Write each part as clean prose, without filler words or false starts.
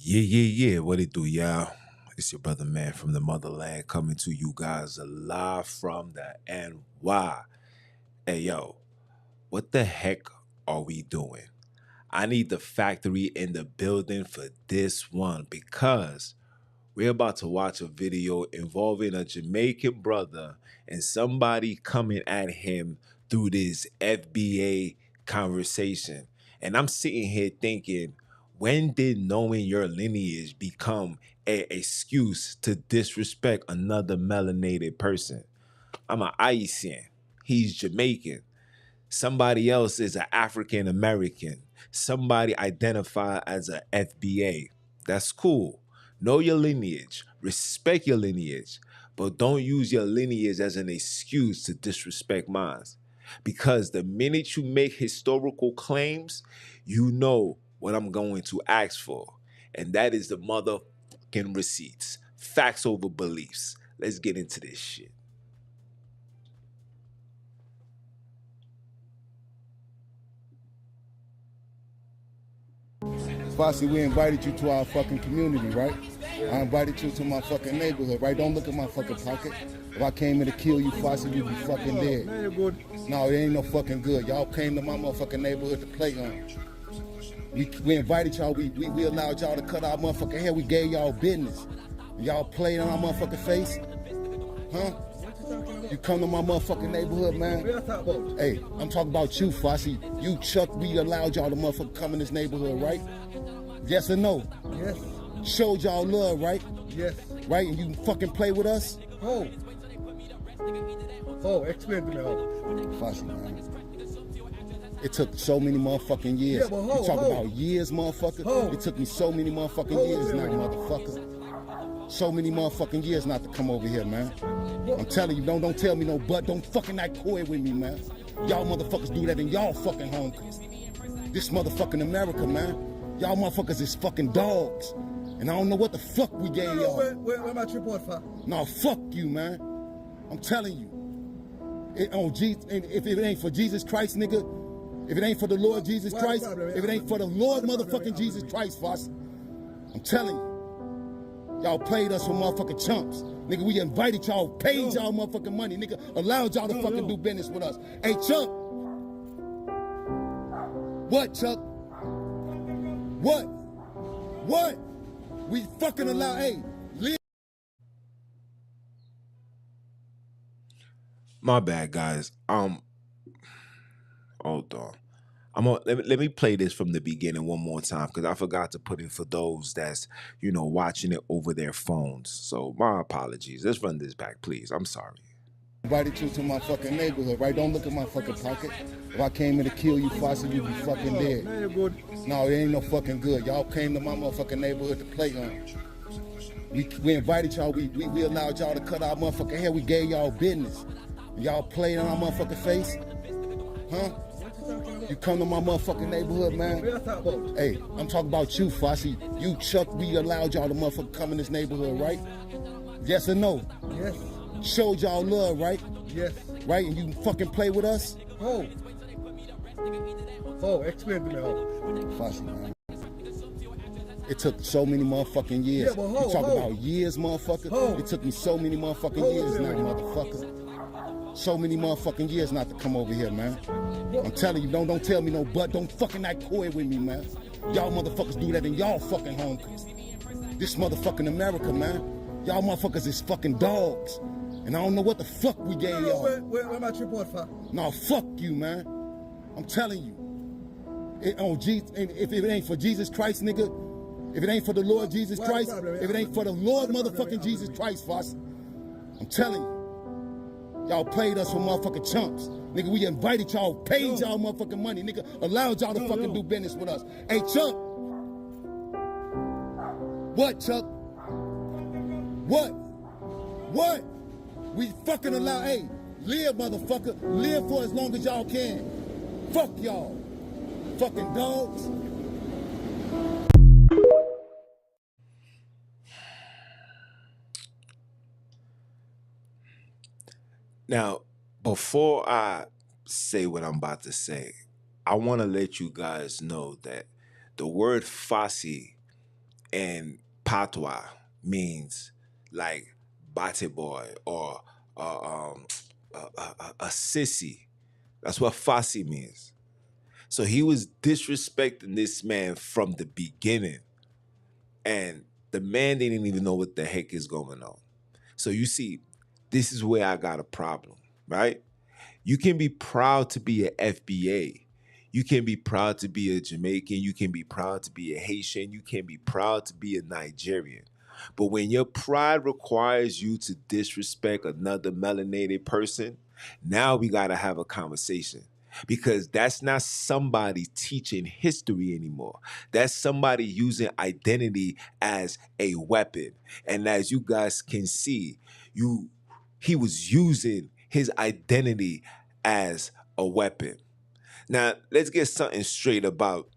Yeah. What it do, y'all? It's your brother, man, from the motherland, coming to you guys live from the NY. Hey, yo, what the heck are we doing? I need the factory in the building for this one because we're about to watch a video involving a Jamaican brother and somebody coming at him through this FBA conversation. And I'm sitting here thinking, when did knowing your lineage become an excuse to disrespect another melanated person? I'm an Haitian. He's Jamaican. Somebody else is an African American. Somebody identified as a FBA. That's cool. Know your lineage, respect your lineage, but don't use your lineage as an excuse to disrespect mine. Because the minute you make historical claims, you know what I'm going to ask for. And that is the motherfucking receipts. Facts over beliefs. Let's get into this shit. Fossey, we invited you to our fucking community, right? I invited you to my fucking neighborhood, right? Don't look at my fucking pocket. If I came here to kill you, Fossey, you'd be fucking dead. Man, you're good. No, it ain't no fucking good. Y'all came to my motherfucking neighborhood to play on. We invited y'all, we allowed y'all to cut our motherfucking hair. We gave y'all business. Y'all played on our motherfucking face? Huh? You come to my motherfucking neighborhood, man? What are you talking about? Hey, I'm talking about you, Fossey. You, Chuck, we allowed y'all to motherfucker come in this neighborhood, right? Yes or no? Yes. Showed y'all love, right? Yes. Right? And you fucking play with us? How? How? Explain to me how. Fossey, man. It took so many motherfucking years. Yeah, but how? You talk How? about years, motherfucker? How? It took me so many motherfucking How? years now, motherfucker. So many motherfucking years not to come over here, man. I'm telling you, don't tell me no but. Don't fucking act coy with me, man. Y'all motherfuckers do that in y'all fucking home. This motherfucking America, man. Y'all motherfuckers is fucking dogs. And I don't know what the fuck we gave y'all. Where my report for? No, fuck you, man. I'm telling you. If it ain't for Jesus Christ, nigga, if it ain't for the Lord Jesus Christ, if it ain't for the Lord motherfucking Jesus Christ, Foss, I'm telling you. Y'all played us for motherfucking chumps. Nigga, we invited y'all, paid y'all motherfucking money. Nigga, allowed y'all to fucking do business with us. Hey, Chuck. What, Chuck? What? What? We fucking allow, hey, live. My bad, guys. Hold on. Let me play this from the beginning one more time because I forgot to put it for those that's watching it over their phones. So my apologies. Let's run this back, please. I'm sorry. Invited you to my fucking neighborhood, right? Don't look at my fucking pocket. If I came here to kill you, Fossey, you'd be fucking dead. Man, you're good. No, it ain't no fucking good. Y'all came to my motherfucking neighborhood to play on. We invited y'all, we allowed y'all to cut our motherfucking hair. We gave y'all business. Y'all played on our motherfucking face? Huh? You come to my motherfucking neighborhood, man? What are you talking about? Hey, I'm talking about you, Fossey. You, Chuck, we allowed y'all to motherfucker come in this neighborhood, right? Yes or no? Yes. Showed y'all love, right? Yes. Right? And you fucking play with us? How? How? Explain to me how. Fossey, man. It took so many motherfucking years. Yeah, but how? You talk How? about years, motherfucker? How? It took me so many motherfucking How? years now, motherfucker. So many motherfucking years not to come over here, man. I'm telling you, don't tell me no but. Don't fucking act coy with me, man. Y'all motherfuckers do that in y'all fucking home. This motherfucking America, man. Y'all motherfuckers is fucking dogs. And I don't know what the fuck we gave y'all. Where my report for? No, fuck you, man. I'm telling you. If it ain't for Jesus Christ, nigga, if it ain't for the Lord Jesus Christ, if it ain't for the Lord motherfucking Jesus Christ, Foss, I'm telling you. Y'all played us for motherfucking chumps. Nigga, we invited y'all, paid y'all motherfucking money. Nigga, allowed y'all to fucking do business with us. Hey, Chuck. What, Chuck? What? What? We fucking allow, hey, live, motherfucker. Live for as long as y'all can. Fuck y'all. Fucking dogs. Now, before I say what I'm about to say, I want to let you guys know that the word Fossey and patois means like bate boy or a sissy. That's what Fassi means. So he was disrespecting this man from the beginning. And the man didn't even know what the heck is going on. So you see, this is where I got a problem, right? You can be proud to be an FBA. You can be proud to be a Jamaican. You can be proud to be a Haitian. You can be proud to be a Nigerian. But when your pride requires you to disrespect another melanated person, now we got to have a conversation. Because that's not somebody teaching history anymore. That's somebody using identity as a weapon. And as you guys can see, he was using his identity as a weapon. Now, let's get something straight about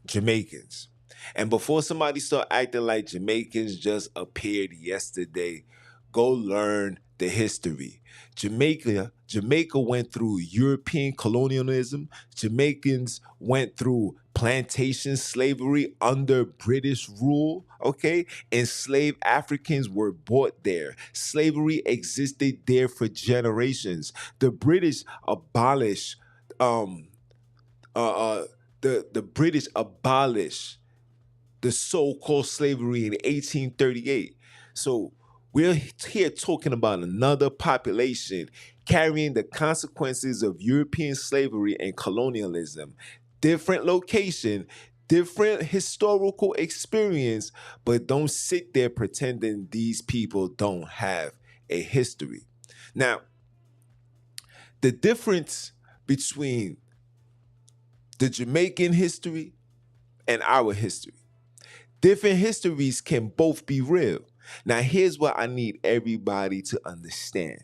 Jamaicans. And before somebody start acting like Jamaicans just appeared yesterday, go learn the history. Jamaica went through European colonialism. Jamaicans went through plantation slavery under British rule, okay? Enslaved Africans were brought there. Slavery existed there for generations. The British abolished um uh, uh the British abolished the so-called slavery in 1838. So we're here talking about another population carrying the consequences of European slavery and colonialism. Different location, different historical experience, but don't sit there pretending these people don't have a history. Now, the difference between the Jamaican history and our history. Different histories can both be real. Now, here's what I need everybody to understand.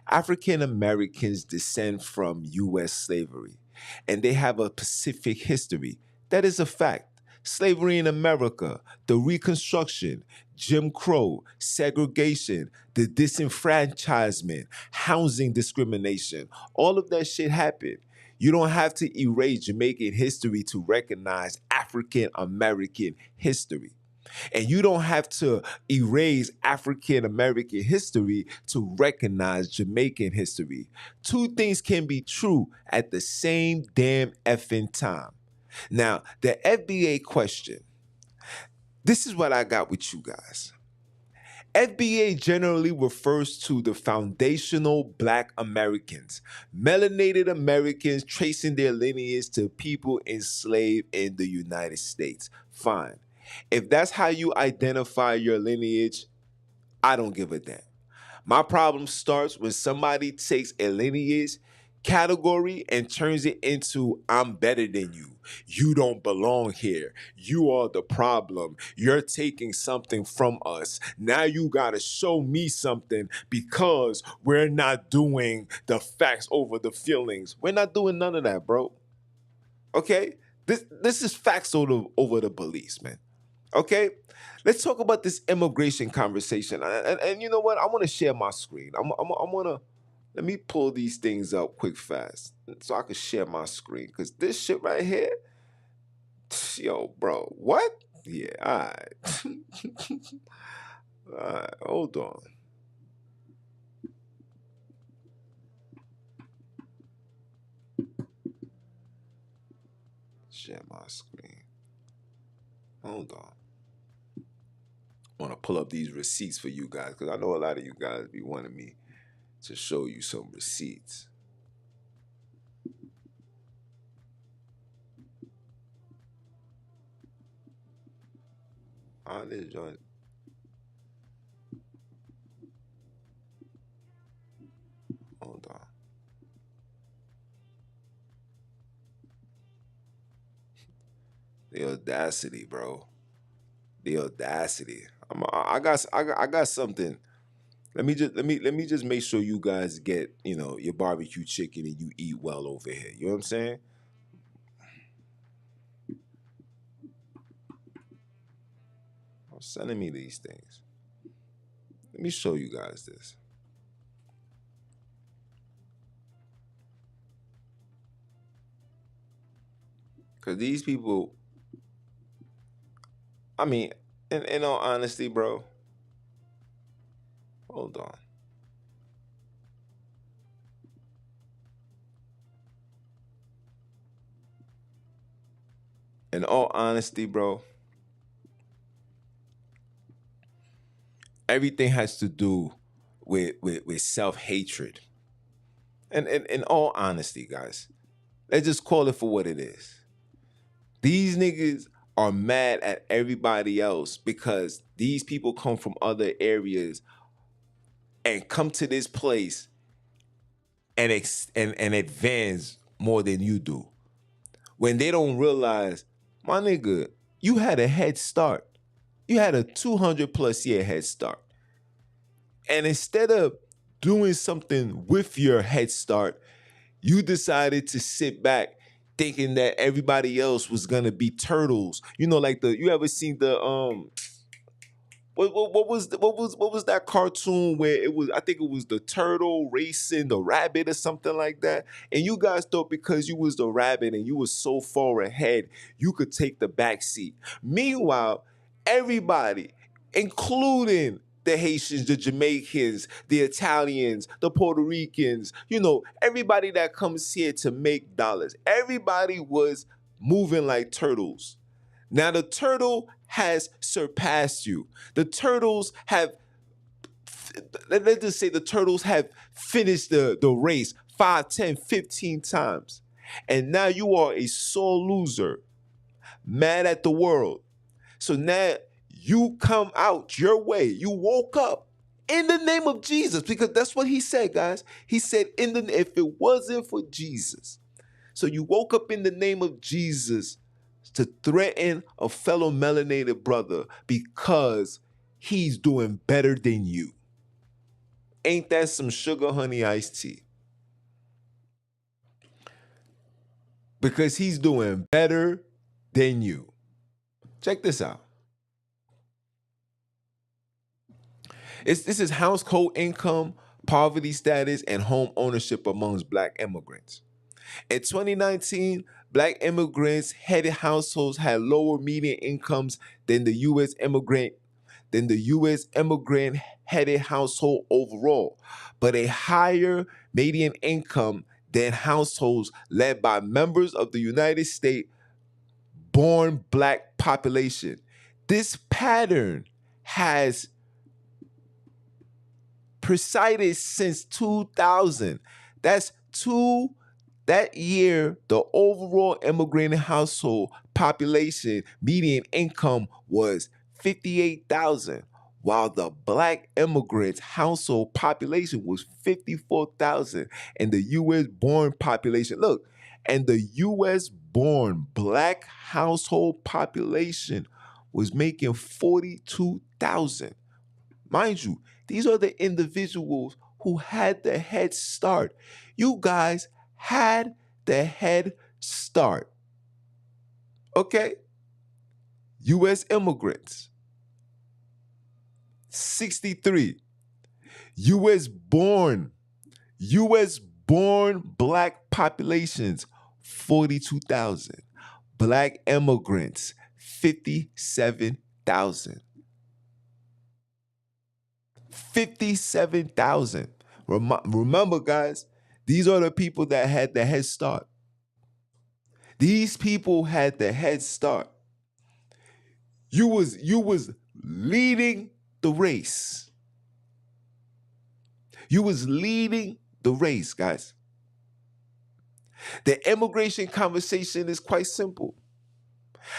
African Americans descend from U.S. slavery, and they have a Pacific history. That is a fact. Slavery in America, the Reconstruction, Jim Crow, segregation, the disenfranchisement, housing discrimination, all of that shit happened. You don't have to erase Jamaican history to recognize African American history. And you don't have to erase African American history to recognize Jamaican history. Two things can be true at the same damn effing time. Now, the FBA question, this is what I got with you guys. FBA generally refers to the foundational Black Americans, melanated Americans tracing their lineage to people enslaved in the United States. Fine. If that's how you identify your lineage, I don't give a damn. My problem starts when somebody takes a lineage category and turns it into I'm better than you. You don't belong here. You are the problem. You're taking something from us. Now you got to show me something because we're not doing the facts over the feelings. We're not doing none of that, bro. Okay? This is facts over the beliefs, man. Okay, let's talk about this immigration conversation. And you know what? I want to share my screen. I want to let me pull these things up quick, fast, so I can share my screen. Because this shit right here, yo, bro, what? Yeah, all right. All right, hold on. Share my screen. Hold on. I want to pull up these receipts for you guys because I know a lot of you guys be wanting me to show you some receipts. This joint. Hold on. The audacity, bro. The audacity. I got something. Let me just make sure you guys get, your barbecue chicken and you eat well over here. You know what I'm saying? I'm sending me these things. Let me show you guys this. Cause these people, I mean, In all honesty, bro, hold on. In all honesty, bro, everything has to do with self-hatred. And in all honesty, guys, let's just call it for what it is. These niggas are mad at everybody else because these people come from other areas and come to this place and advance more than you do. When they don't realize, my nigga, you had a head start. You had a 200 plus year head start. And instead of doing something with your head start, you decided to sit back thinking that everybody else was gonna be turtles. You know, like you ever seen the what was that cartoon where it was, I think it was the turtle racing the rabbit or something like that, and you guys thought because you was the rabbit and you was so far ahead you could take the back seat. Meanwhile, everybody, including the Haitians, the Jamaicans, the Italians, the Puerto Ricans, you know, everybody that comes here to make dollars, everybody was moving like turtles. Now the turtle has surpassed you. The turtles have, let's just say the turtles have finished the race 5, 10, 15 times. And now you are a sore loser, mad at the world. So now you come out your way. You woke up in the name of Jesus, because that's what he said, guys. He said, if it wasn't for Jesus. So you woke up in the name of Jesus to threaten a fellow melanated brother because he's doing better than you. Ain't that some sugar honey iced tea? Because he's doing better than you. Check this out. This is household income, poverty status, and home ownership amongst Black immigrants. In 2019, Black immigrants headed households had lower median incomes than the U.S. immigrant headed household overall, but a higher median income than households led by members of the United States born Black population. This pattern has persisted since 2000. That year, the overall immigrant household population median income was 58,000, while the Black immigrants household population was 54,000, and the U.S. born population, and the U.S. born Black household population was making 42,000. Mind you, these are the individuals who had the head start. You guys had the head start. Okay? U.S. immigrants, 63. U.S. born Black populations, 42,000. Black immigrants, 57,000. 57,000. Remember, guys, these are the people that had the head start. These people had the head start. You was leading the race. You was leading the race, guys. The immigration conversation is quite simple.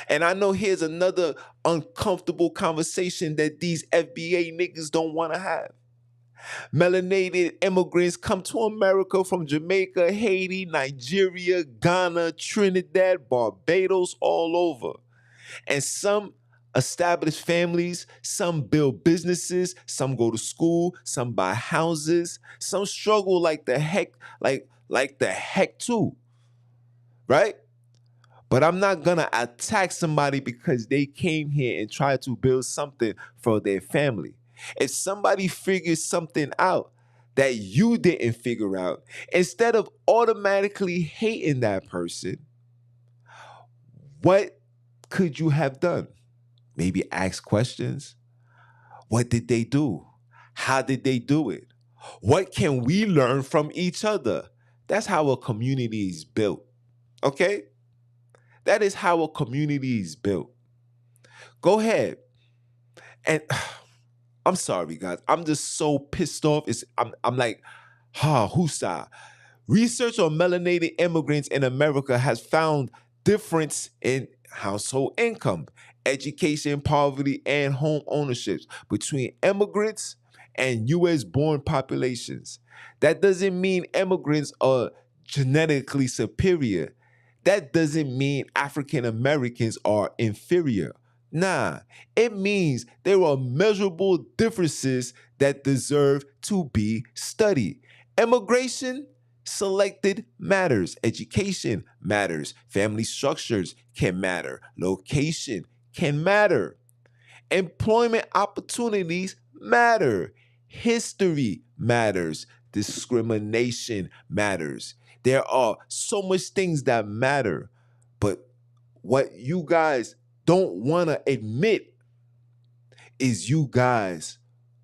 And I know here's another uncomfortable conversation that these FBA niggas don't want to have. Melanated immigrants come to America from Jamaica, Haiti, Nigeria, Ghana, Trinidad, Barbados, all over. And some establish families, some build businesses, some go to school, some buy houses, some struggle like the heck, like the heck too. Right? But I'm not gonna attack somebody because they came here and tried to build something for their family. If somebody figures something out that you didn't figure out, instead of automatically hating that person, what could you have done? Maybe ask questions. What did they do? How did they do it? What can we learn from each other? That's how a community is built. Okay? That is how a community is built. Go ahead. And I'm sorry, guys. I'm just so pissed off. I'm like, Husa. Research on melanated immigrants in America has found difference in household income, education, poverty, and home ownerships between immigrants and US born populations. That doesn't mean immigrants are genetically superior. That doesn't mean African Americans are inferior. Nah, it means there are measurable differences that deserve to be studied. Immigration selected matters, education matters, family structures can matter, location can matter, employment opportunities matter, history matters, discrimination matters. There are so much things that matter, but what you guys don't want to admit is you guys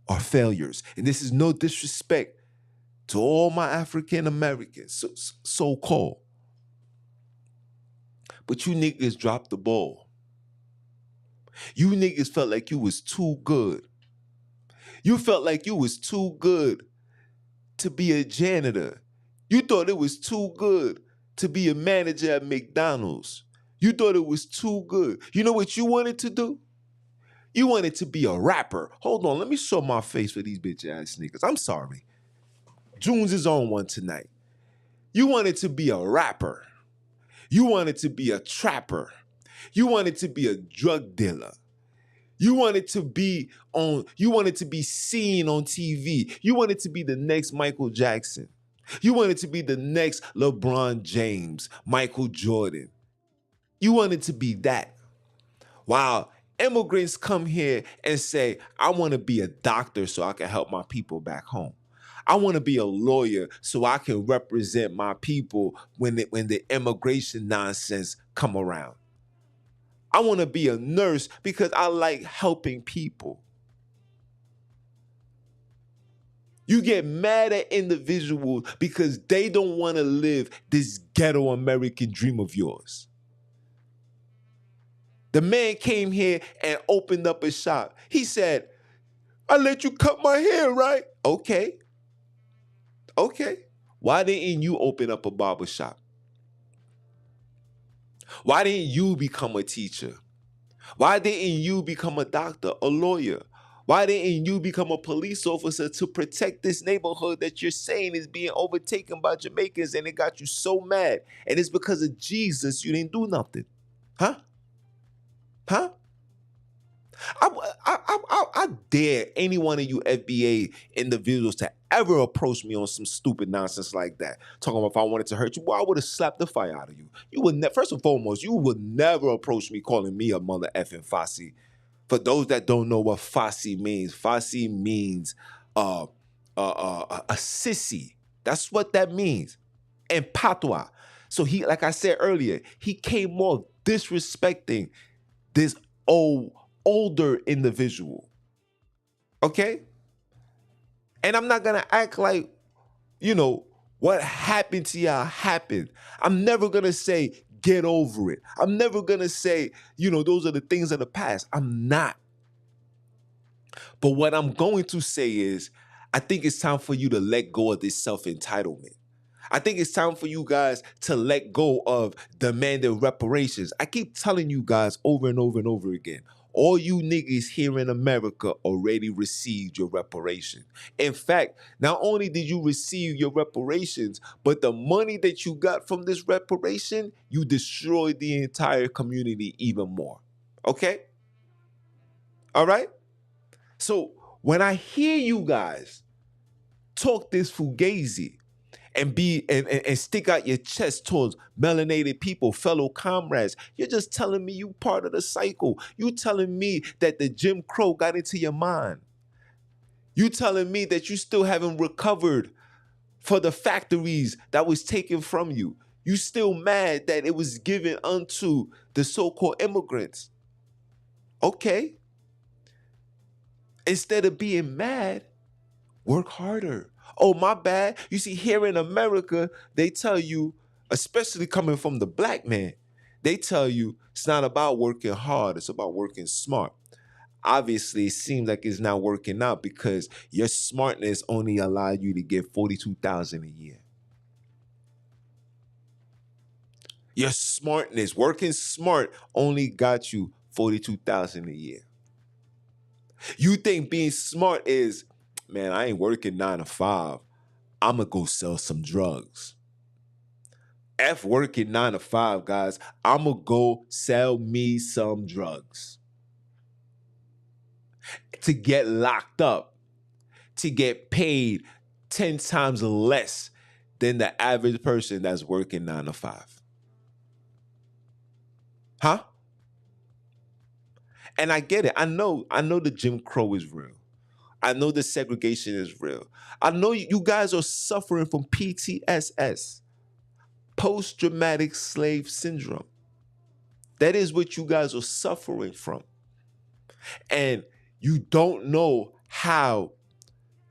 are failures. And this is no disrespect to all my African Americans, so-called. But you niggas dropped the ball. You niggas felt like you was too good. You felt like you was too good to be a janitor. You thought it was too good to be a manager at McDonald's. You thought it was too good. You know what you wanted to do? You wanted to be a rapper. Hold on, let me show my face for these bitch ass niggas. I'm sorry. Junes is on one tonight. You wanted to be a rapper. You wanted to be a trapper. You wanted to be a drug dealer. You wanted to be seen on TV. You wanted to be the next Michael Jackson. You wanted to be the next LeBron James, Michael Jordan. You wanted to be that. While immigrants come here and say, I want to be a doctor so I can help my people back home. I want to be a lawyer so I can represent my people when the immigration nonsense come around. I want to be a nurse because I like helping people. You get mad at individuals because they don't want to live this ghetto American dream of yours. The man came here and opened up a shop. He said, I let you cut my hair, right? Okay. Why didn't you open up a barber shop? Why didn't you become a teacher? Why didn't you become a doctor, a lawyer? Why didn't you become a police officer to protect this neighborhood that you're saying is being overtaken by Jamaicans and it got you so mad? And it's because of Jesus you didn't do nothing. Huh? I dare any one of you FBA individuals to ever approach me on some stupid nonsense like that. Talking about if I wanted to hurt you, boy, I would have slapped the fire out of you. You would first and foremost, you would never approach me calling me a mother effing Fosse. For those that don't know what Fosse means a sissy. That's what that means. And patois. So he, like I said earlier, he came more disrespecting this older individual. Okay? And I'm not gonna act like, what happened to y'all happened. I'm never gonna say, get over it. I'm never gonna say, those are the things of the past. I'm not. But what I'm going to say is, I think it's time for you to let go of this self-entitlement. I think it's time for you guys to let go of demanding reparations. I keep telling you guys over and over and over again, all you niggas here in America already received your reparation. In fact, not only did you receive your reparations, but the money that you got from this reparation, you destroyed the entire community even more. Okay? All right? So when I hear you guys talk this fugazi, and stick out your chest towards melanated people, fellow comrades, you're just telling me you part of the cycle. You telling me that the Jim Crow got into your mind. You telling me that you still haven't recovered for the factories that was taken from you. You still mad that it was given unto the so-called immigrants. Okay. Instead of being mad, work harder. Oh, my bad. You see, here in America, they tell you, especially coming from the black man, they tell you it's not about working hard, it's about working smart. Obviously, it seems like it's not working out because your smartness only allowed you to get 42,000 a year. Your smartness, working smart, only got you 42,000 a year. You think being smart is, man, I ain't working 9 to 5. I'm gonna go sell some drugs. F working 9 to 5, guys. I'm gonna go sell me some drugs to get locked up, to get paid 10 times less than the average person that's working 9 to 5. Huh? And I get it. I know the Jim Crow is real. I know the segregation is real. I know you guys are suffering from PTSS, post-traumatic slave syndrome. That is what you guys are suffering from. And you don't know how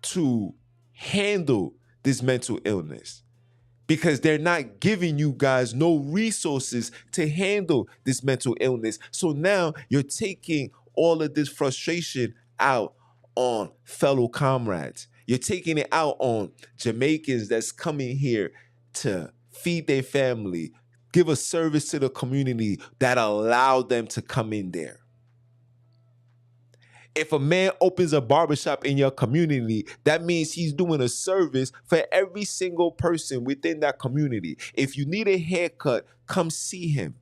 to handle this mental illness because they're not giving you guys no resources to handle this mental illness. So now you're taking all of this frustration out on fellow comrades. You're taking it out on Jamaicans that's coming here to feed their family, give a service to the community that allowed them to come in there. If a man opens a barbershop in your community, that means he's doing a service for every single person within that community. If you need a haircut, come see him.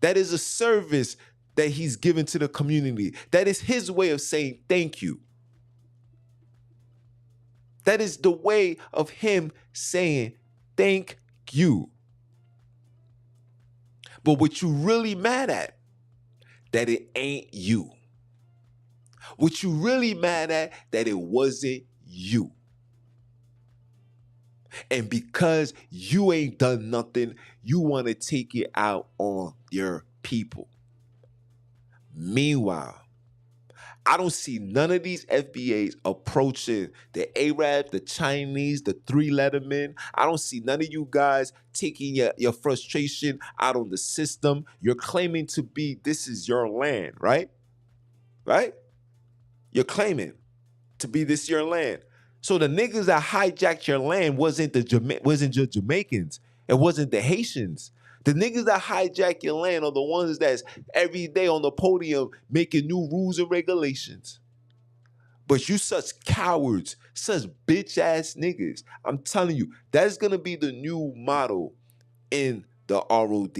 That is a service that he's given to the community. That is his way of saying thank you. That is the way of him saying thank you. But what you really mad at, that it ain't you. What you really mad at, that it wasn't you. And because you ain't done nothing, you want to take it out on your people. Meanwhile, I don't see none of these FBAs approaching the Arab, the Chinese, the three-letter men. I don't see none of you guys taking your frustration out on the system. You're claiming to be, this is your land, right? Right? You're claiming to be this your land. So the niggas that hijacked your land wasn't your Jamaicans. It wasn't the Haitians. The niggas that hijack your land are the ones that's every day on the podium making new rules and regulations. But you such cowards, such bitch ass niggas. I'm telling you, that's gonna be the new motto in the ROD.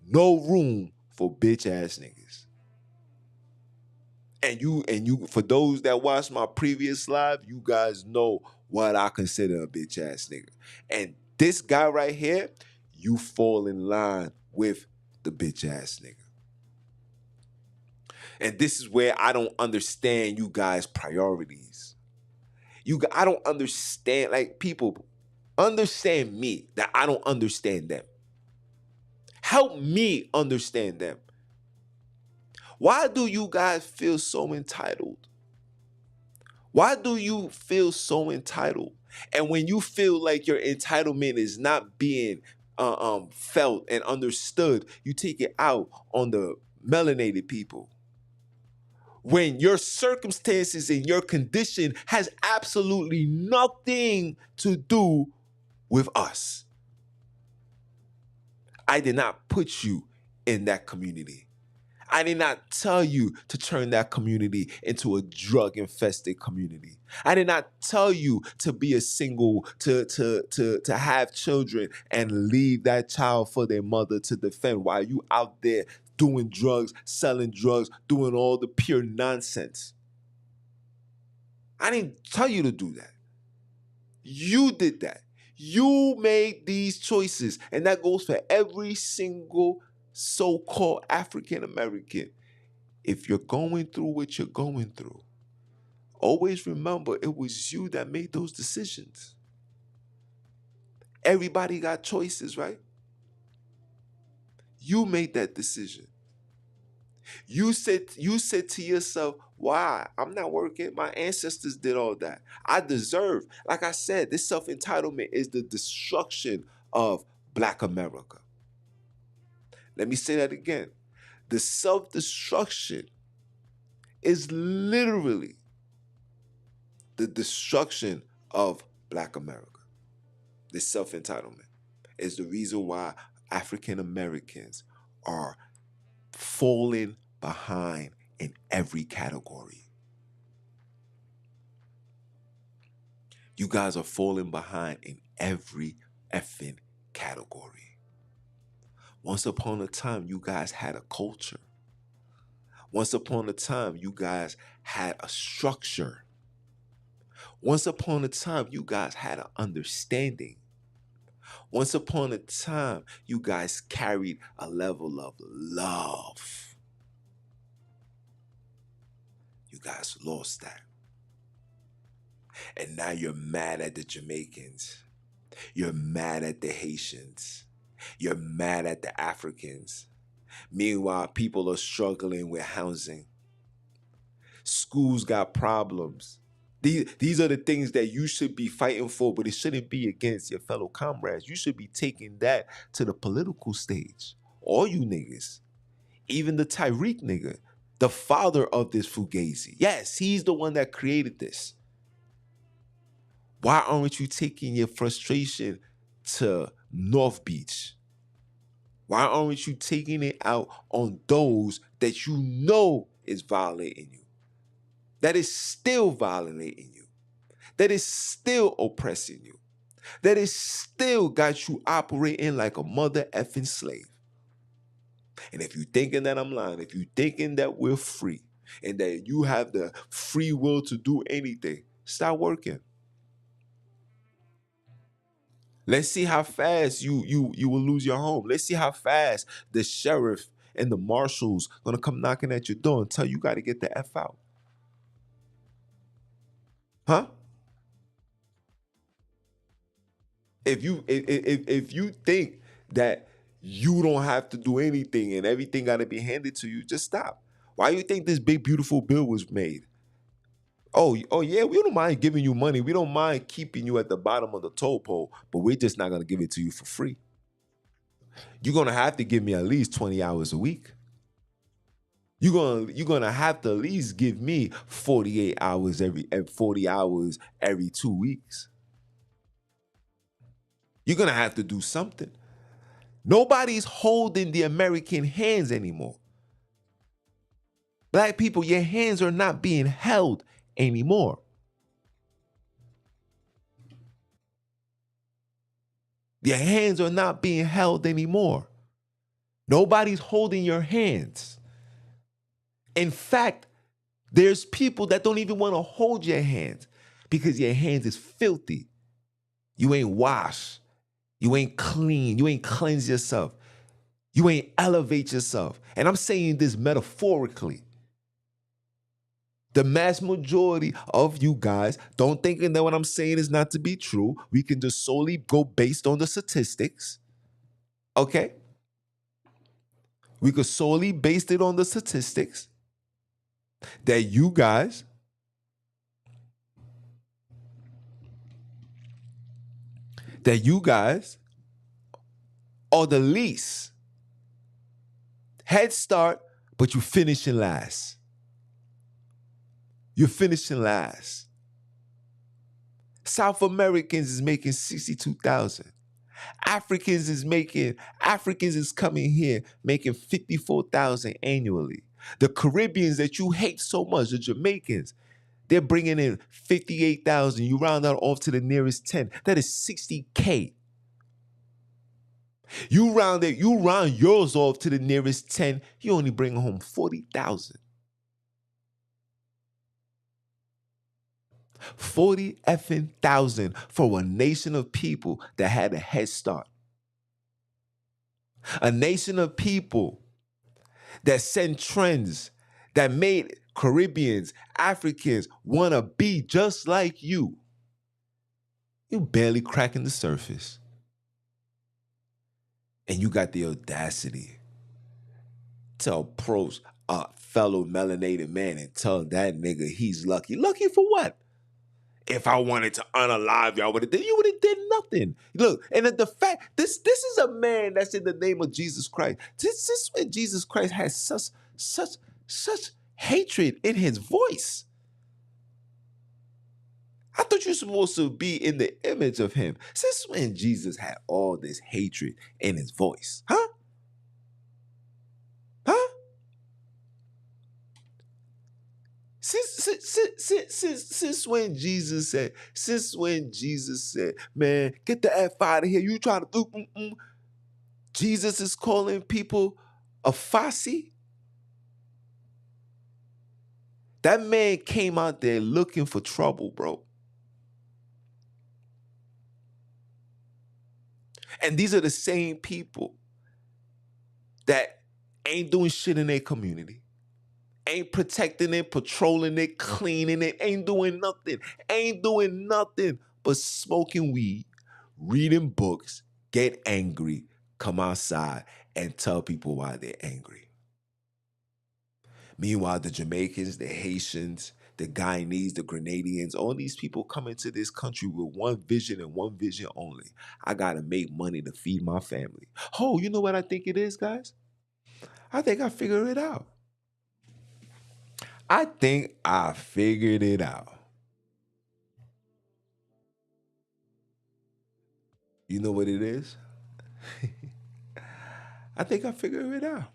No room for bitch ass niggas. And you, for those that watched my previous live, you guys know what I consider a bitch ass nigga. And this guy right here, you fall in line with the bitch ass nigga. And this is where I don't understand you guys' priorities. I don't understand, like, people, understand me that I don't understand them. Help me understand them. Why do you guys feel so entitled? Why do you feel so entitled? And when you feel like your entitlement is not being felt and understood, you take it out on the melanated people. When your circumstances and your condition has absolutely nothing to do with us. I did not put you in that community. I did not tell you to turn that community into a drug-infested community. I did not tell you to be a single, to have children and leave that child for their mother to defend while you out there doing drugs, selling drugs, doing all the pure nonsense. I didn't tell you to do that. You did that. You made these choices, and that goes for every single so-called African American. If you're going through what you're going through, always remember it was you that made those decisions. Everybody got choices, right? You made that decision. You said to yourself, why? I'm not working. My ancestors did all that. I deserve. Like I said, this self-entitlement is the destruction of Black America. Let me say that again. The self-destruction is literally the destruction of Black America. This self-entitlement is the reason why African Americans are falling behind in every category. You guys are falling behind in every effing category. Once upon a time, you guys had a culture. Once upon a time, you guys had a structure. Once upon a time, you guys had an understanding. Once upon a time, you guys carried a level of love. You guys lost that. And now you're mad at the Jamaicans. You're mad at the Haitians. You're mad at the Africans. Meanwhile, people are struggling with housing. Schools got problems. These are the things that you should be fighting for, but it shouldn't be against your fellow comrades. You should be taking that to the political stage. All you niggas. Even the Tyreek nigga, the father of this Fugazi. Yes, he's the one that created this. Why aren't you taking your frustration to North Beach? Why aren't you taking it out on those that you know is violating you? That is still violating you. That is still oppressing you. That is still got you operating like a mother effing slave. And if you're thinking that I'm lying, if you're thinking that we're free and that you have the free will to do anything, start working. Let's see how fast you will lose your home. Let's see how fast the sheriff and the marshals gonna come knocking at your door and tell you got to get the F out. Huh? If you think that you don't have to do anything and everything got to be handed to you, just stop. Why do you think this big beautiful bill was made? Oh yeah, we don't mind giving you money. We don't mind keeping you at the bottom of the toll pole, but we're just not gonna give it to you for free. You're gonna have to give me at least 20 hours a week. You're gonna have to at least give me 48 hours 40 hours every 2 weeks. You're gonna have to do something. Nobody's holding the American hands anymore. Black people, your hands are not being held anymore. Your hands are not being held anymore. Nobody's holding your hands. In fact, there's people that don't even want to hold your hands because your hands is filthy. You ain't washed. You ain't clean. You ain't cleanse yourself. You ain't elevate yourself. And I'm saying this metaphorically. The mass majority of you guys don't think that what I'm saying is not to be true. We can just solely go based on the statistics. Okay? We could solely base it on the statistics that you guys are the least. Head start, but you finishing last. You're finishing last. South Americans is making 62,000. Africans is coming here making 54,000 annually. The Caribbeans that you hate so much, the Jamaicans, they're bringing in 58,000. You round that off to the nearest 10. That is 60K. You round yours off to the nearest 10. You only bring home 40,000. 40 effing thousand for a nation of people that had a head start. A nation of people that sent trends that made Caribbeans, Africans want to be just like you. You barely cracking the surface. And you got the audacity to approach a fellow melanated man and tell that nigga he's lucky. Lucky for what? If I wanted to unalive y'all, you would have did nothing. Look, and the fact this is a man that's in the name of Jesus Christ. This is when Jesus Christ has such hatred in his voice. I thought you were supposed to be in the image of him. Since when Jesus had all this hatred in his voice? Huh? Huh? Since when Jesus said, man, get the F out of here. You try to do Jesus is calling people a fussy. That man came out there looking for trouble, bro. And these are the same people that ain't doing shit in their community. Ain't protecting it, patrolling it, cleaning it, ain't doing nothing but smoking weed, reading books, get angry, come outside, and tell people why they're angry. Meanwhile, the Jamaicans, the Haitians, the Guyanese, the Grenadians, all these people come into this country with one vision and one vision only. I gotta make money to feed my family. Oh, you know what I think it is, guys? I think I figured it out. I think I figured it out. You know what it is? I think I figured it out.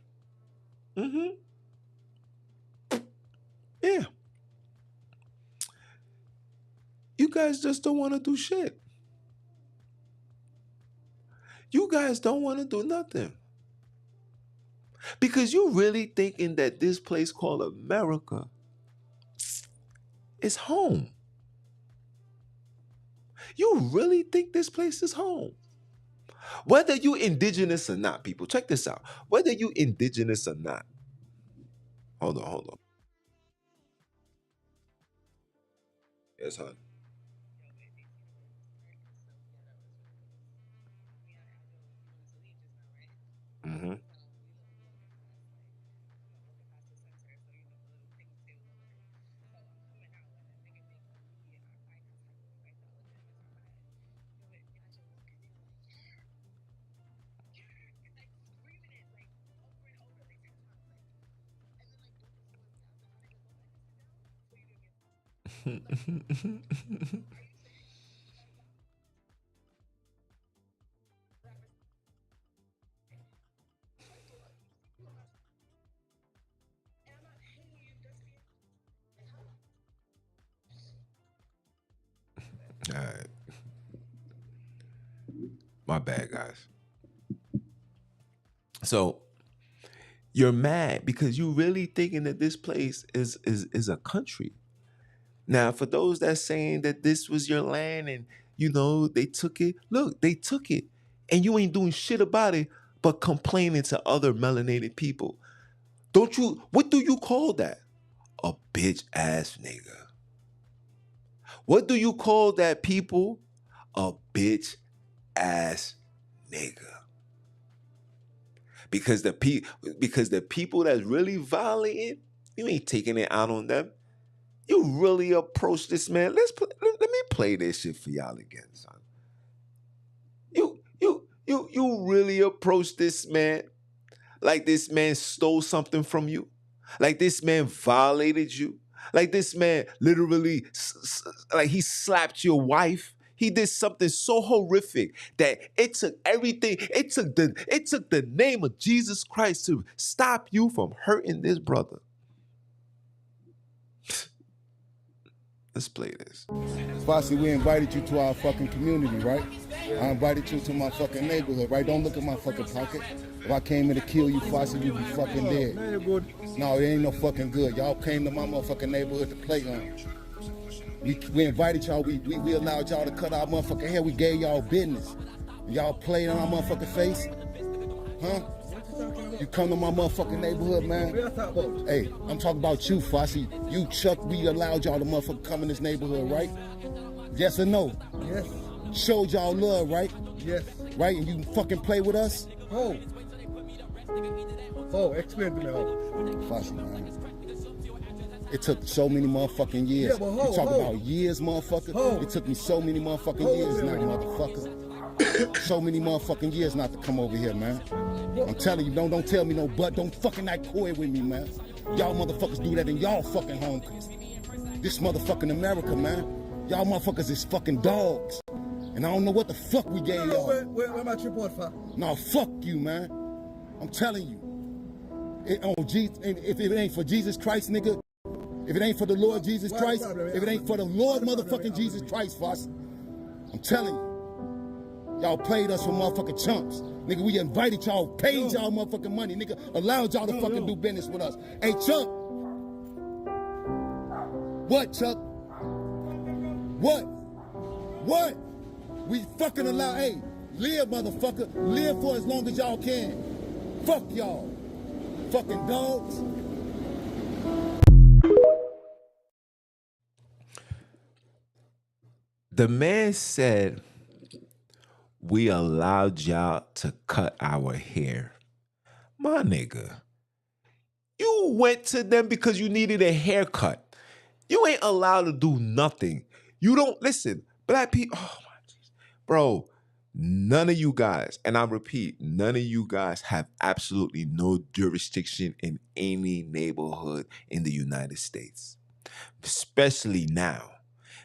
Yeah. You guys just don't want to do shit. You guys don't want to do nothing. Because you really thinking that this place called America is home. You really think this place is home. Whether you indigenous or not, people, check this out. Whether you indigenous or not. Hold on. Yes, hon. Mm-hmm. All right. My bad, guys. So you're mad because you really thinking that this place is a country. Now, for those that's saying that this was your land and they took it, look, they took it, and you ain't doing shit about it but complaining to other melanated people. What do you call that? A bitch ass nigga. What do you call that, people? A bitch ass nigga. Because the people that's really violating, you ain't taking it out on them. You really approach this man. Let me play this shit for y'all again, son. You really approach this man like this man stole something from you, like this man violated you, like this man literally like he slapped your wife. He did something so horrific that it took everything. It took the name of Jesus Christ to stop you from hurting this brother. Let's play this. Fossey, we invited you to our fucking community, right? I invited you to my fucking neighborhood, right? Don't look at my fucking pocket. If I came here to kill you, Fossey, you'd be fucking dead. Man, you're good. No, it ain't no fucking good. Y'all came to my motherfucking neighborhood to play on. We invited y'all, we allowed y'all to cut our motherfucking hair. We gave y'all business. Y'all played on our motherfucking face? Huh? You come to my motherfucking neighborhood, man. What are you talking about? Hey, I'm talking about you, Fossey. You, Chuck, we allowed y'all to motherfucker come in this neighborhood, right? Yes or no? Yes. Showed y'all love, right? Yes. Right? And you fucking play with us? Oh. How? Explain to me how. Fussy, man. It took so many motherfucking years. Yeah, but how? You talk How? about years, motherfucker? How? It took me so many motherfucking How? years now, motherfucker. So many motherfucking years not to come over here, man. I'm telling you, don't tell me no but. Don't fucking act coy with me, man. Y'all motherfuckers do that in y'all fucking home. This motherfucking America, man. Y'all motherfuckers is fucking dogs. And I don't know what the fuck we gave y'all. Where my report for? Nah, fuck you, man. I'm telling you. If it ain't for Jesus Christ, nigga, if it ain't for the Lord Jesus Christ, if it ain't for the Lord motherfucking Jesus Christ, Foss, I'm telling you. Y'all played us for motherfucking chumps. Nigga, we invited y'all, paid y'all motherfucking money, nigga, allowed y'all to fucking do business with us. Hey, Chuck. What, Chuck? What? We fucking allow, hey, live, motherfucker. Live for as long as y'all can. Fuck y'all. Fucking dogs. The man said, we allowed y'all to cut our hair. My nigga, you went to them because you needed a haircut. You ain't allowed to do nothing. You don't, listen, black people, oh my Jesus. Bro, none of you guys, and I repeat, none of you guys have absolutely no jurisdiction in any neighborhood in the United States, especially now.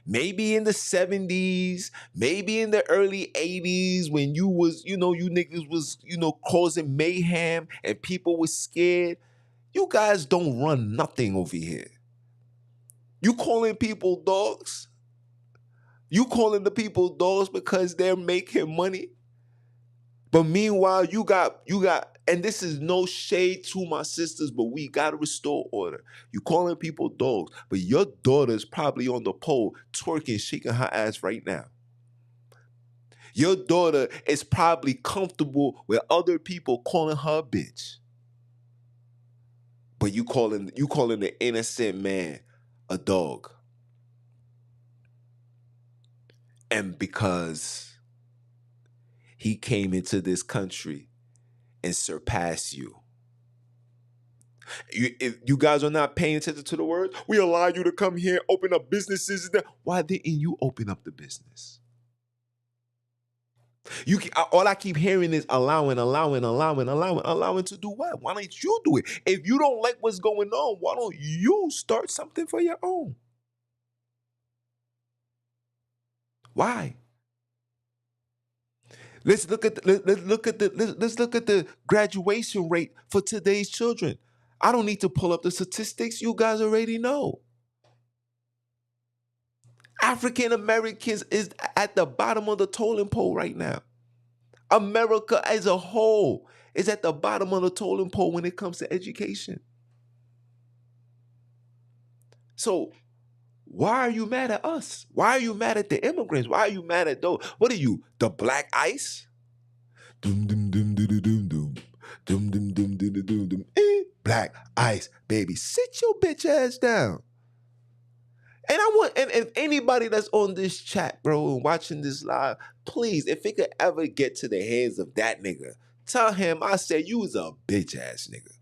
Maybe in the 70s, maybe in the early 80s when you was, you niggas was, causing mayhem and people was scared. You guys don't run nothing over here. You calling people dogs? You calling the people dogs because they're making money? But meanwhile, you got, and this is no shade to my sisters, but we got to restore order. You calling people dogs, but your daughter's probably on the pole twerking, shaking her ass right now. Your daughter is probably comfortable with other people calling her a bitch. But you calling the innocent man a dog. And because he came into this country and surpassed you. If you guys are not paying attention to the words, we allow you to come here, open up businesses. Why didn't you open up the business? All I keep hearing is allowing to do what? Why don't you do it? If you don't like what's going on, why don't you start something for your own? Why? Let's look at the graduation rate for today's children. I don't need to pull up the statistics. You guys already know. African Americans is at the bottom of the totem pole right now. America as a whole is at the bottom of the totem pole when it comes to education. So why are you mad at us? Why are you mad at the immigrants? Why are you mad at those? What are you, the black ice? Doom, doom, doom, doom, doom, doom. Doom, doom, doom, doom, doom, doom. Black ice, baby. Sit your bitch ass down. And I want, and if anybody that's on this chat, bro, and watching this live, please, if it could ever get to the hands of that nigga, tell him I said you was a bitch ass nigga.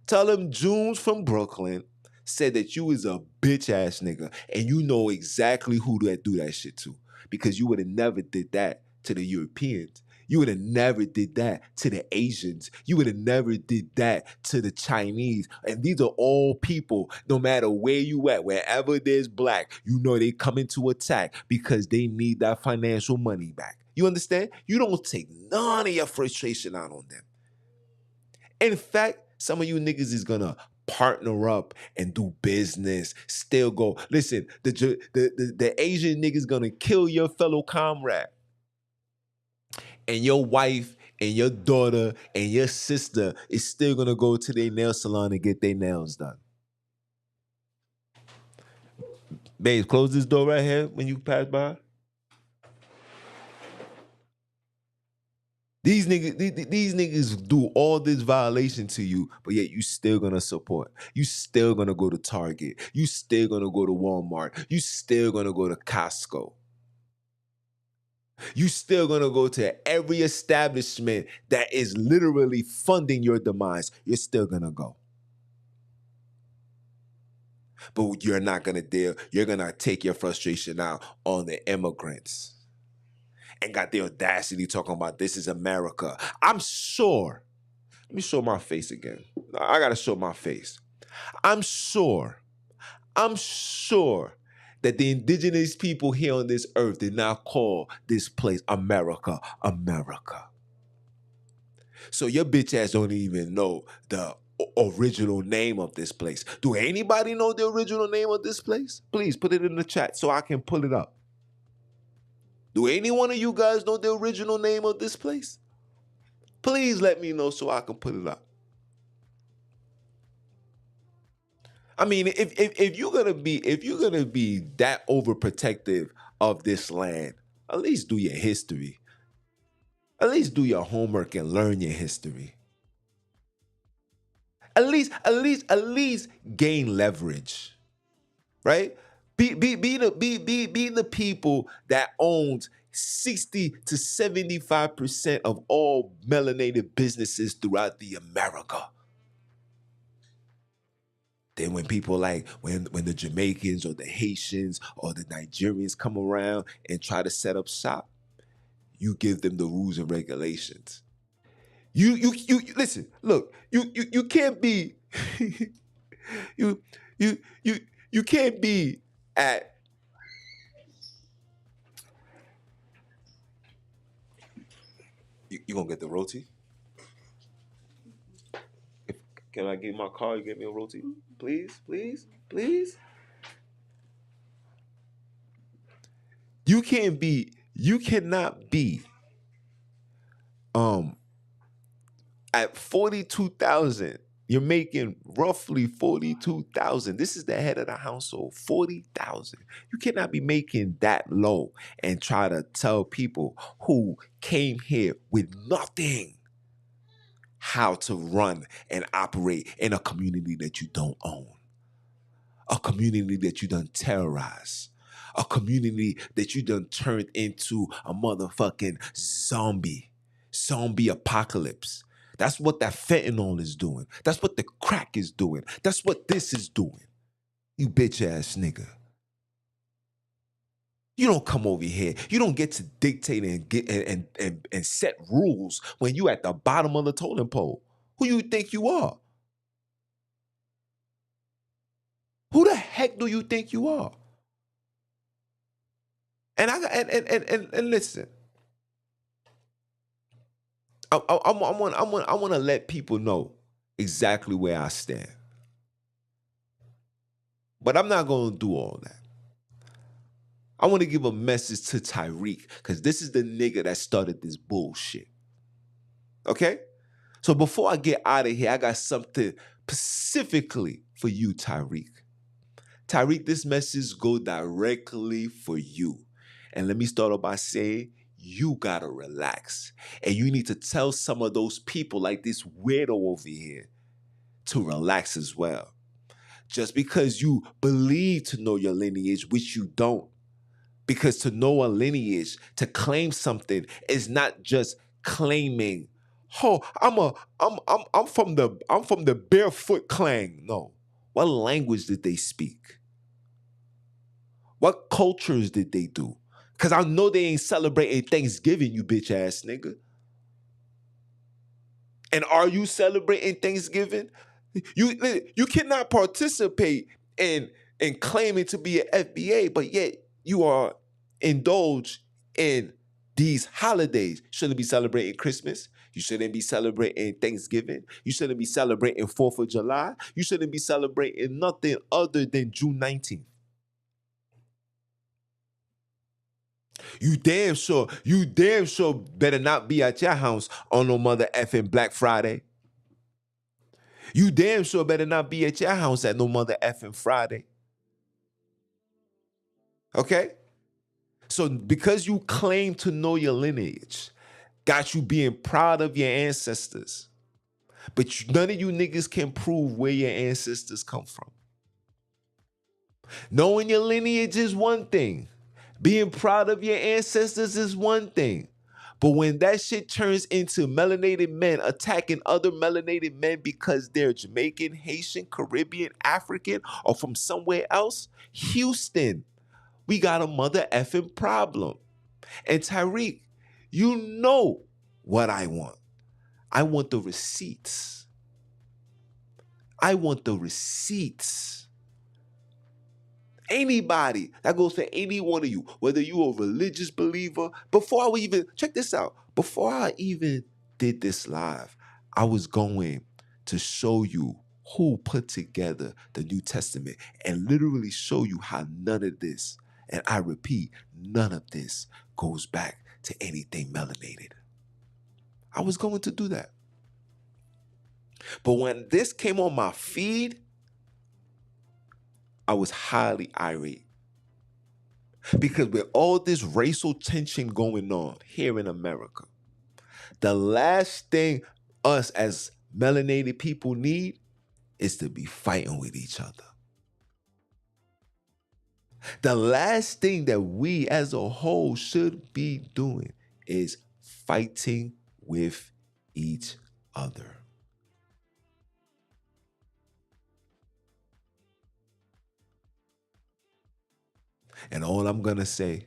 Tell him Junes from Brooklyn said that you was a bitch ass nigga, and you know exactly who to do that shit to, because you would have never did that to the Europeans. You would have never did that to the Asians. You would have never did that to the Chinese. And these are all people, no matter where you at, wherever there's black, you know they coming to attack because they need that financial money back. You understand? You don't take none of your frustration out on them. In fact, some of you niggas is gonna partner up and do business, still go. Listen, the Asian niggas gonna kill your fellow comrade. And your wife and your daughter and your sister is still gonna go to their nail salon and get their nails done. Babe, close this door right here when you pass by. These niggas do all this violation to you, but yet you still gonna support. You still gonna go to Target. You still gonna go to Walmart. You still gonna go to Costco. You still gonna go to every establishment that is literally funding your demise. You're still gonna go. But you're not gonna deal, you're gonna take your frustration out on the immigrants. And got the audacity talking about this is America. I'm sure. Let me show my face again. I gotta show my face. I'm sure that the indigenous people here on this earth did not call this place America, America. So your bitch ass don't even know the original name of this place. Do anybody know the original name of this place? Please put it in the chat so I can pull it up. Do any one of you guys know the original name of this place? Please let me know so I can put it up. I mean, if you're gonna be that overprotective of this land, at least do your history. At least do your homework and learn your history. At least gain leverage, right? Be the people that owns 60 to 75% of all melanated businesses throughout the America. Then when people like when the Jamaicans or the Haitians or the Nigerians come around and try to set up shop, you give them the rules and regulations. You listen, look, you can't be you can't be at you gonna get the roti? Can I get my car? You get me a roti? Please, please, please. You cannot be at 42,000. You're making roughly 42,000. This is the head of the household, 40,000. You cannot be making that low and try to tell people who came here with nothing how to run and operate in a community that you don't own, a community that you done terrorize, a community that you done turned into a motherfucking zombie apocalypse. That's what that fentanyl is doing. That's what the crack is doing. That's what this is doing. You bitch ass nigga. You don't come over here. You don't get to dictate and get and set rules when you at the bottom of the totem pole. Who you think you are? Who the heck do you think you are? And listen. I want to let people know exactly where I stand. But I'm not going to do all that. I want to give a message to Tyreek because this is the nigga that started this bullshit. Okay? So before I get out of here, I got something specifically for you, Tyreek. Tyreek, this message go directly for you. And let me start off by saying, you gotta relax. And you need to tell some of those people like this weirdo over here to relax as well. Just because you believe to know your lineage, which you don't. Because to know a lineage, to claim something is not just claiming, oh, I'm from the barefoot clan. No. What language did they speak? What cultures did they do? Because I know they ain't celebrating Thanksgiving, you bitch ass nigga. And are you celebrating Thanksgiving? You cannot participate in claiming to be an FBA, but yet you are indulged in these holidays. You shouldn't be celebrating Christmas. You shouldn't be celebrating Thanksgiving. You shouldn't be celebrating 4th of July. You shouldn't be celebrating nothing other than June 19th. You damn sure better not be at your house on no mother effing Black Friday. You damn sure better not be at your house at no mother effing Friday. Okay? So because you claim to know your lineage, got you being proud of your ancestors, but none of you niggas can prove where your ancestors come from. Knowing your lineage is one thing. Being proud of your ancestors is one thing. But when that shit turns into melanated men attacking other melanated men because they're Jamaican, Haitian, Caribbean, African, or from somewhere else, Houston, we got a mother effing problem. And Tyreek, you know what I want. I want the receipts. I want the receipts. Anybody, that goes for any one of you, whether you a religious believer. Check this out, before I even did this live, I was going to show you who put together the New Testament and literally show you how none of this, and I repeat, none of this goes back to anything melanated. I was going to do that. But when this came on my feed, I was highly irate. Because with all this racial tension going on here in America, the last thing us as melanated people need is to be fighting with each other. The last thing that we as a whole should be doing is fighting with each other. And all I'm going to say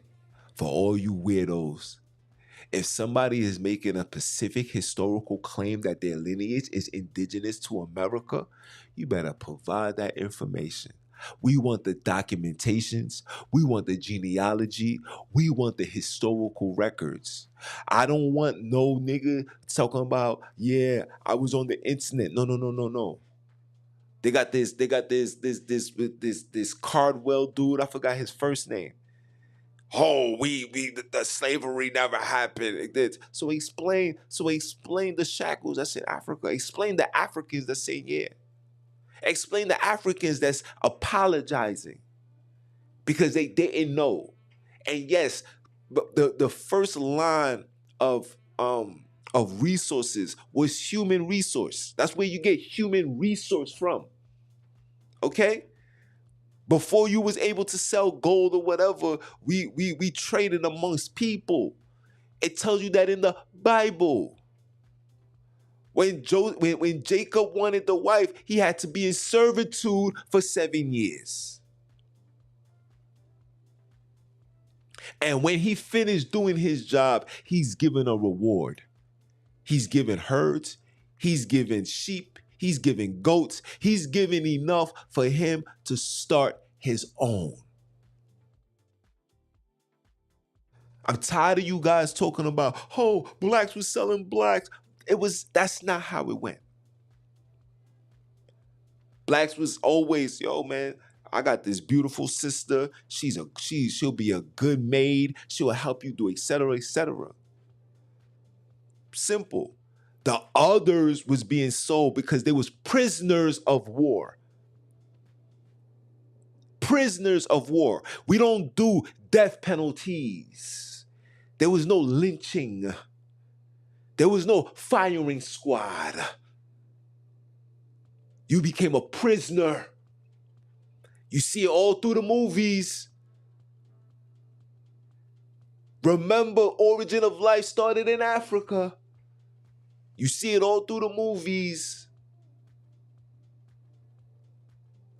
for all you weirdos, if somebody is making a specific historical claim that their lineage is indigenous to America, you better provide that information. We want the documentations. We want the genealogy. We want the historical records. I don't want no nigga talking about, yeah, I was on the internet. No. They got this Cardwell dude. I forgot his first name. Oh, the slavery never happened. It did. So explain the shackles that's in Africa. Explain the Africans that say yeah. Explain the Africans that's apologizing because they didn't know. And yes, the first line of resources was human resource. That's where you get human resource from. Okay? Before you was able to sell gold or whatever, we traded amongst people. It tells you that in the Bible. When Jacob wanted the wife, he had to be in servitude for 7 years. And when he finished doing his job, he's given a reward. He's given herds, he's given sheep, he's given goats, he's given enough for him to start his own. I'm tired of you guys talking about, oh, blacks were selling blacks. That's not how it went. Blacks was always, yo, man, I got this beautiful sister. She'll be a good maid. She'll help you do, etc., etc. Simple. The others was being sold because they was prisoners of war. Prisoners of war. We don't do death penalties. There was no lynching. There was no firing squad. You became a prisoner. You see it all through the movies. Remember, Origin of Life started in Africa. You see it all through the movies.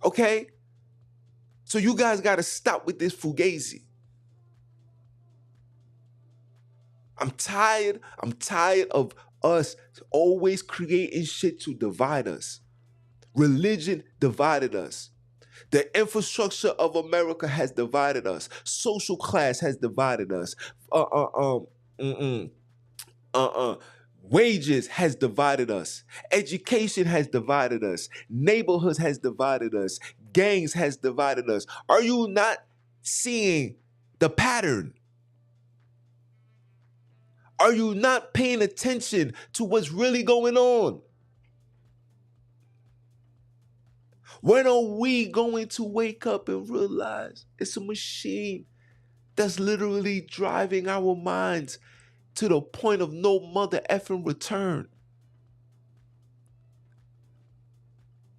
Okay? So you guys got to stop with this fugazi. I'm tired of us always creating shit to divide us. Religion divided us. The infrastructure of America has divided us. Social class has divided us. Wages has divided us. Education has divided us. Neighborhoods has divided us. Gangs has divided us. Are you not seeing the pattern? Are you not paying attention to what's really going on? When are we going to wake up and realize it's a machine that's literally driving our minds to the point of no mother effing return?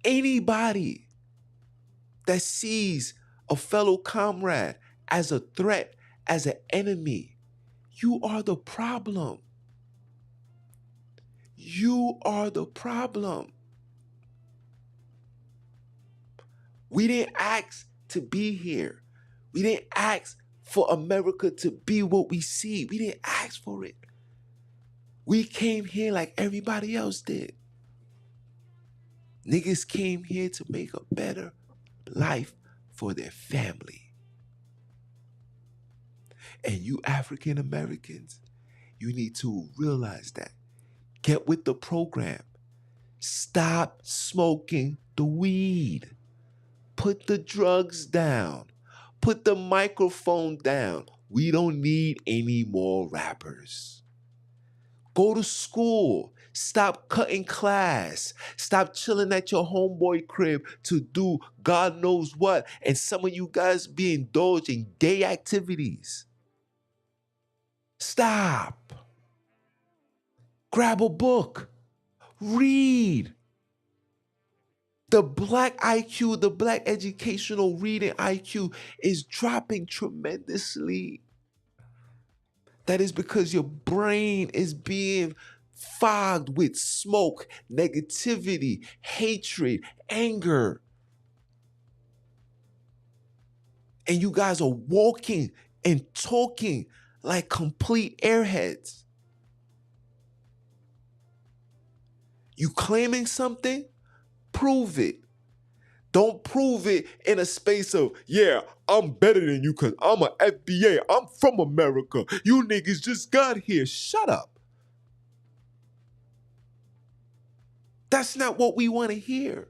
Anybody that sees a fellow comrade as a threat, as an enemy. You are the problem. You are the problem. We didn't ask to be here. We didn't ask for America to be what we see. We didn't ask for it. We came here like everybody else did. Niggas came here to make a better life for their family. And you African Americans, you need to realize that. Get with the program. Stop smoking the weed. Put the drugs down. Put the microphone down. We don't need any more rappers. Go to school. Stop cutting class. Stop chilling at your homeboy crib to do God knows what. And some of you guys be indulged in gay activities. Stop. Grab a book. Read. The black IQ, the black educational reading IQ is dropping tremendously. That is because your brain is being fogged with smoke, negativity, hatred, anger. And you guys are walking and talking like complete airheads. You claiming something? Prove it. Don't prove it in a space of, yeah, I'm better than you because I'm an FBA. I'm from America. You niggas just got here. Shut up. That's not what we want to hear.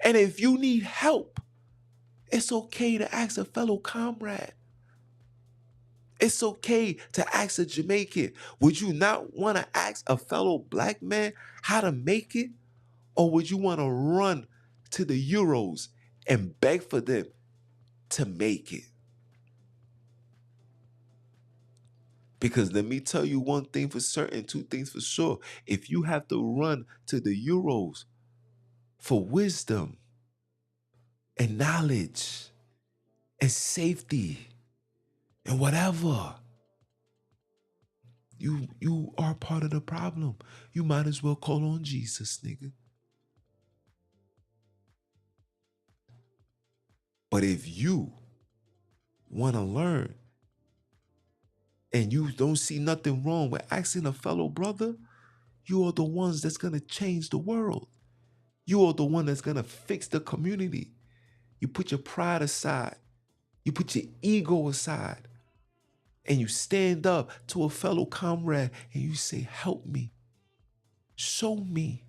And if you need help, it's okay to ask a fellow comrade. It's okay to ask a Jamaican. Would you not want to ask a fellow black man how to make it? Or would you want to run to the Euros and beg for them to make it? Because let me tell you one thing for certain, two things for sure. If you have to run to the Euros for wisdom and knowledge and safety and whatever, you are part of the problem. You might as well call on Jesus, nigga. But if you want to learn and you don't see nothing wrong with asking a fellow brother, you are the ones that's going to change the world. You are the one that's going to fix the community. You put your pride aside. You put your ego aside. And you stand up to a fellow comrade and you say, help me. Show me.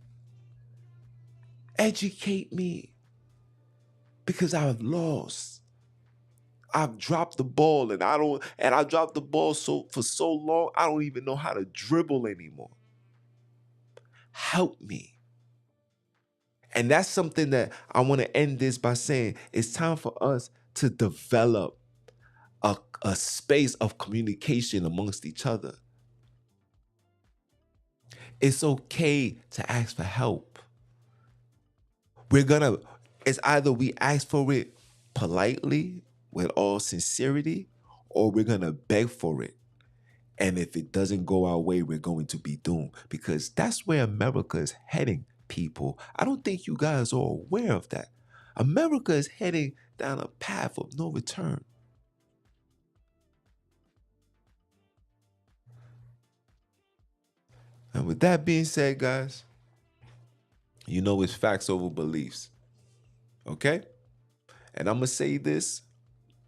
Educate me. Because I've lost. I've dropped the ball and I dropped the ball for so long, I don't even know how to dribble anymore. Help me. And that's something that I want to end this by saying. It's time for us to develop a space of communication amongst each other. It's okay to ask for help. It's either we ask for it politely with all sincerity, or we're going to beg for it. And if it doesn't go our way, we're going to be doomed, because that's where America is heading, people. I don't think you guys are aware of that. America is heading down a path of no return. And with that being said, guys, you know it's facts over beliefs. Okay? And I'm going to say this,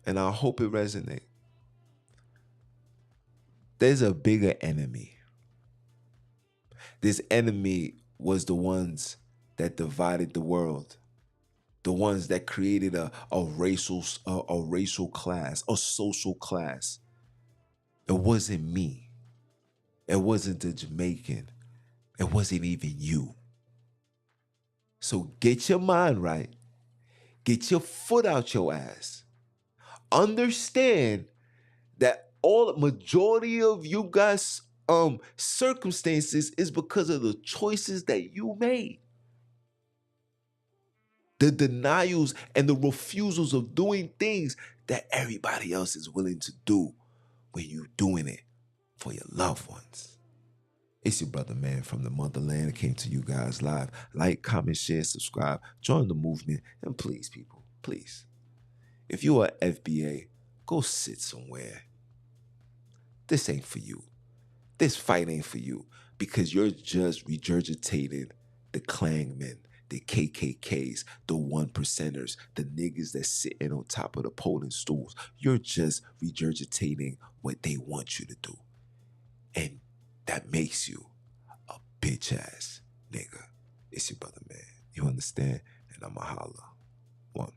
and I hope it resonates. There's a bigger enemy. This enemy was the ones that divided the world. The ones that created a racial class, a social class. It wasn't me. It wasn't the Jamaican. It wasn't even you. So get your mind right. Get your foot out your ass. Understand that majority of you guys' circumstances is because of the choices that you made. The denials and the refusals of doing things that everybody else is willing to do when you doing it for your loved ones. It's your brother, man, from the motherland. I came to you guys live. Like, comment, share, subscribe, join the movement, and please, people, please, if you are FBA, go sit somewhere. This ain't for you. This fight ain't for you because you're just regurgitating the clangmen, the KKKs, the one percenters, the niggas that's sitting on top of the polling stools. You're just regurgitating what they want you to do. And that makes you a bitch ass nigga. It's your brother, man. You understand? And I'ma holla. One.